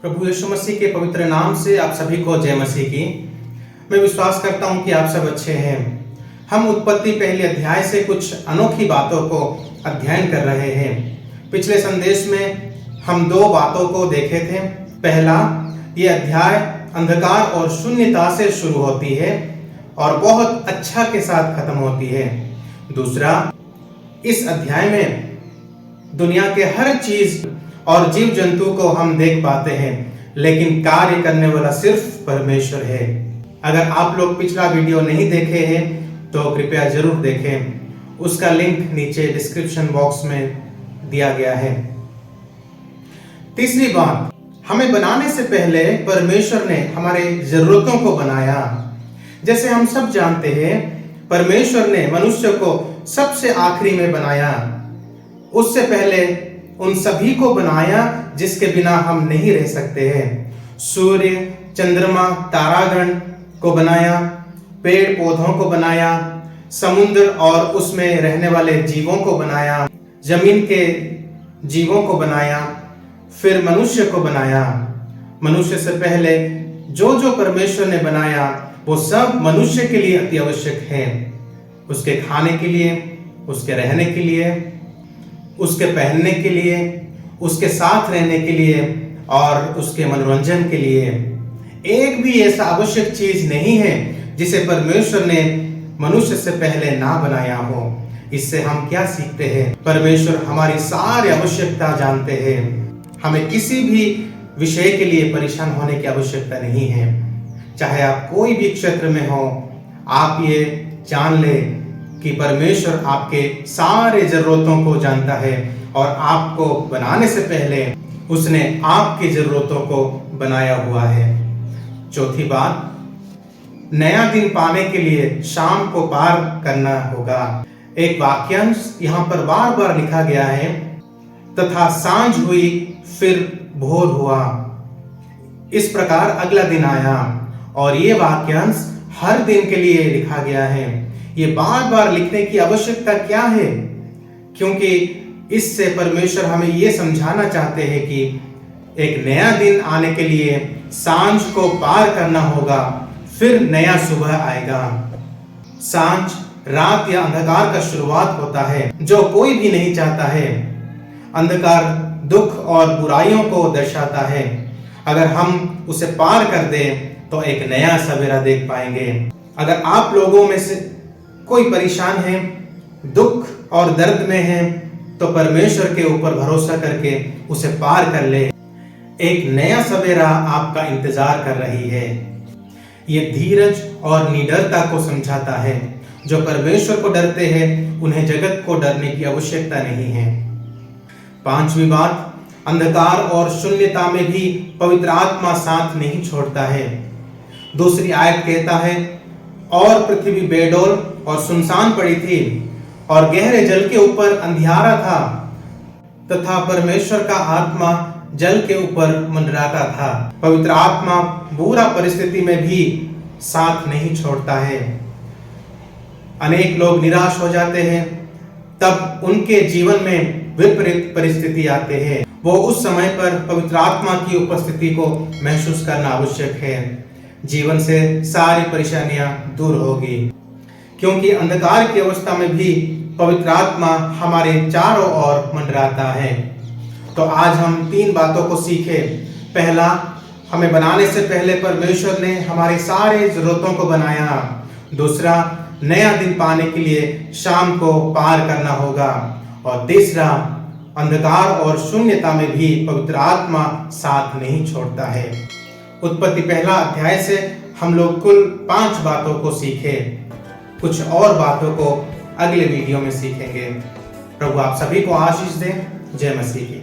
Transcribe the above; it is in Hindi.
प्रभु यीशु मसीह के पवित्र नाम से आप सभी को जय मसीह की। मैं विश्वास करता हूं कि आप सब अच्छे हैं। हम उत्पत्ति पहले अध्याय से कुछ अनोखी बातों को अध्ययन कर रहे हैं। पिछले संदेश में हम दो बातों को देखे थे। पहला, ये अध्याय अंधकार और शून्यता से शुरू होती है और बहुत अच्छा के साथ खत्म होती है। दूसरा, इस अध्याय में दुनिया के हर चीज और जीव जंतु को हम देख पाते हैं, लेकिन कार्य करने वाला सिर्फ परमेश्वर है। अगर आप लोग पिछला वीडियो नहीं देखे हैं तो कृपया जरूर देखें। उसका लिंक नीचे डिस्क्रिप्शन बॉक्स में दिया गया है। तीसरी बात, हमें बनाने से पहले परमेश्वर ने हमारे जरूरतों को बनाया। जैसे हम सब जानते हैं, परमेश्वर ने मनुष्य को सबसे आखिरी में बनाया। उससे पहले उन सभी को बनाया जिसके बिना हम नहीं रह सकते हैं। सूर्य, चंद्रमा, तारागण को बनाया, पेड़ पौधों को बनाया, समुद्र और उसमें रहने वाले जीवों को बनाया, जमीन के जीवों को बनाया, फिर मनुष्य को बनाया। मनुष्य से पहले जो जो परमेश्वर ने बनाया वो सब मनुष्य के लिए अति आवश्यक है। उसके खाने के लिए, उसके रहने के लिए, उसके पहनने के लिए, उसके साथ रहने के लिए और उसके मनोरंजन के लिए। एक भी ऐसा आवश्यक चीज नहीं है जिसे परमेश्वर ने मनुष्य से पहले ना बनाया हो। इससे हम क्या सीखते हैं? परमेश्वर हमारी सारी आवश्यकता जानते हैं। हमें किसी भी विषय के लिए परेशान होने की आवश्यकता नहीं है। चाहे आप कोई भी क्षेत्र में हो, आप ये जान ले कि परमेश्वर आपके सारे जरूरतों को जानता है और आपको बनाने से पहले उसने आपकी जरूरतों को बनाया हुआ है। चौथी बात, नया दिन पाने के लिए शाम को पार करना होगा। एक वाक्यांश यहाँ पर बार बार लिखा गया है, तथा सांझ हुई फिर भोर हुआ। इस प्रकार अगला दिन आया। और ये वाक्यांश हर दिन के लिए लिखा गया है। ये बार बार लिखने की आवश्यकता क्या है? क्योंकि इससे परमेश्वर हमें ये समझाना चाहते हैं कि एक नया दिन आने के लिए सांझ को पार करना होगा, फिर नया सुबह आएगा। सांझ रात या अंधकार का शुरुआत होता है, जो कोई भी नहीं चाहता है। अंधकार दुख और बुराइयों को दर्शाता है। अगर हम उसे पार कर दें तो एक नया सवेरा देख पाएंगे। अगर आप लोगों में से कोई परेशान है, दुख और दर्द में है, तो परमेश्वर के ऊपर भरोसा करके उसे पार कर ले। एक नया सवेरा आपका इंतजार कर रही है। ये धीरज और निडरता को समझाता है। जो परमेश्वर को डरते हैं उन्हें जगत को डरने की आवश्यकता नहीं है। पांचवी बात, अंधकार और शून्यता में भी पवित्र आत्मा साथ नहीं छोड़ता है। दूसरी आयत कहता है, और पृथ्वी बेडौल और सुनसान पड़ी थी और गहरे जल के ऊपर अंधियारा था, तथा परमेश्वर का आत्मा जल के ऊपर मंडराता था। पवित्र आत्मा बुरा परिस्थिति में भी साथ नहीं छोड़ता है। अनेक लोग निराश हो जाते हैं, तब उनके जीवन में विपरीत परिस्थिति आते हैं। वो उस समय पर पवित्र आत्मा की उपस्थिति को महसूस करना आवश्यक है। जीवन से सारी परेशानियां दूर होगी, क्योंकि अंधकार की अवस्था में भी पवित्र आत्मा हमारे चारों ओर मंडराता है। तो आज हम 3 बातों को सीखे। पहला, हमें बनाने से पहले परमेश्वर ने हमारे सारे जरूरतों को बनाया। दूसरा, नया दिन पाने के लिए शाम को पार करना होगा। और तीसरा, अंधकार और शून्यता में भी पवित्र आत्मा साथ नहीं छोड़ता है। उत्पत्ति पहला अध्याय से हम लोग कुल 5 बातों को सीखे। कुछ और बातों को अगले वीडियो में सीखेंगे। प्रभु आप सभी को आशीष दे। जय मसीह की।